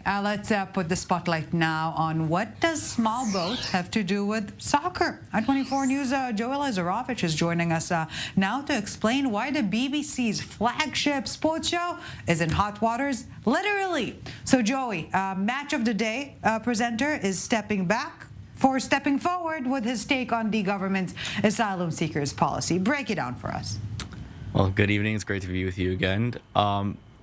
let's put the spotlight now on what does small boats have to do with soccer. At 24 News, Joey Leizerowitz is joining us now to explain why the BBC's flagship sports show is in hot waters, literally. So, Joey, match of the day presenter is stepping back for stepping forward with his take on the government's asylum seekers policy. Break it down for us. Well, good evening. It's great to be with you again.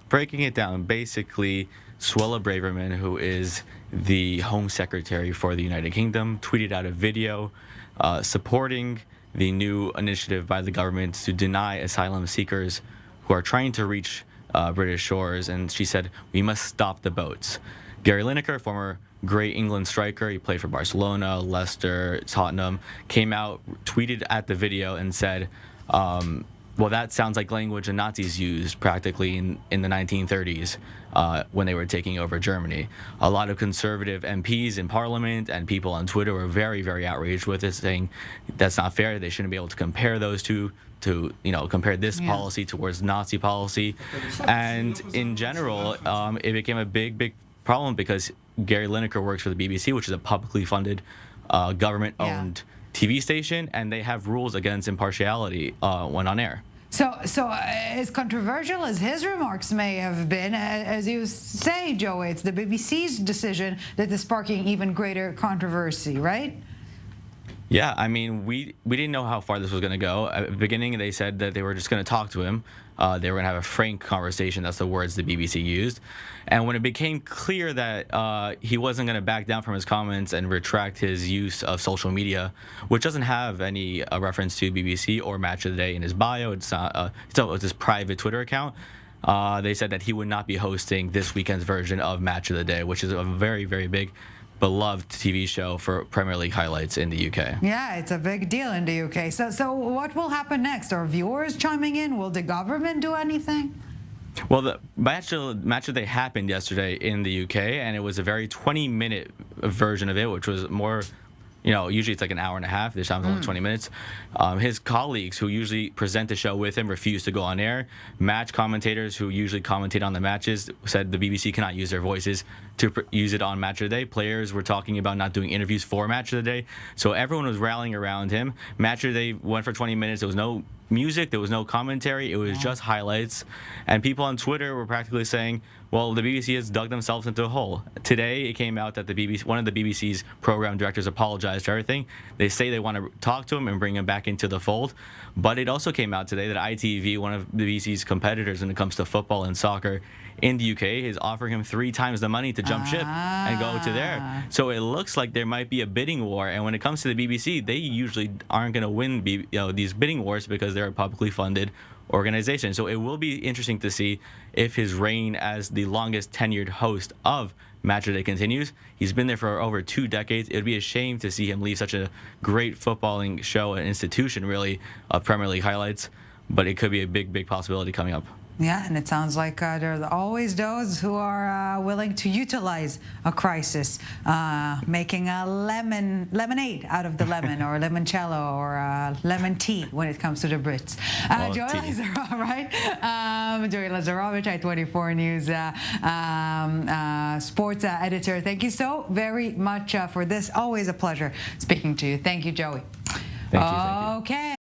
Breaking it down, basically, Suella Braverman, who is the Home Secretary for the United Kingdom, tweeted out a video supporting the new initiative by the government to deny asylum seekers who are trying to reach British shores. And she said, "We must stop the boats." Gary Lineker, former great England striker, he played for Barcelona, Leicester, Tottenham, came out, tweeted at the video and said, well, that sounds like language the Nazis used practically in the 1930s when they were taking over Germany. A lot of conservative MPs in Parliament and people on Twitter were very, very outraged with it, saying that's not fair. They shouldn't be able to compare those two, to compare this policy towards Nazi policy. And in general, it became a big, big problem because Gary Lineker works for the BBC, which is a publicly funded, government-owned TV station, and they have rules against impartiality when on air. So as controversial as his remarks may have been, as you say, Joey, it's the BBC's decision that is sparking even greater controversy, right? Yeah, I mean, we didn't know how far this was going to go. At the beginning, they said that they were just going to talk to him. They were going to have a frank conversation. That's the words the BBC used. And when it became clear that he wasn't going to back down from his comments and retract his use of social media, which doesn't have any reference to BBC or Match of the Day in his bio, it's his private Twitter account, they said that he would not be hosting this weekend's version of Match of the Day, which is a very, very big, beloved TV show for Premier League highlights in the UK. Yeah, it's a big deal in the UK. So what will happen next? Are viewers chiming in? Will the government do anything? Well, the match of the day happened yesterday in the UK, and it was a very 20-minute version of it, which was more, usually it's like an hour and a half. This time it's only 20 minutes. His colleagues who usually present the show with him refused to go on air. Match commentators who usually commentate on the matches said the BBC cannot use their voices to use it on Match of the Day. Players were talking about not doing interviews for Match of the Day. So everyone was rallying around him. Match of the Day went for 20 minutes. There was no music, there was no commentary, it was just highlights. And people on Twitter were practically saying, well, the BBC has dug themselves into a hole. Today, it came out that one of the BBC's program directors apologized for everything. They say they want to talk to him and bring him back into the fold. But it also came out today that ITV, one of the BBC's competitors when it comes to football and soccer in the UK, is offering him 3 times the money to jump ship and go to there. So it looks like there might be a bidding war. And when it comes to the BBC, they usually aren't going to win these bidding wars because they're a publicly funded organization. So it will be interesting to see if his reign as the longest tenured host of Match of the Day continues. He's been there for over 2 decades. It would be a shame to see him leave such a great footballing show, an institution really, of Premier League highlights. But it could be a big, big possibility coming up. Yeah, and it sounds like there are always those who are willing to utilize a crisis, making a lemonade out of the lemon, or limoncello, or lemon tea when it comes to the Brits. Joey Leizerowitz, at 24 News sports editor. Thank you so very much for this. Always a pleasure speaking to you. Thank you, Joey. Thank you. Okay.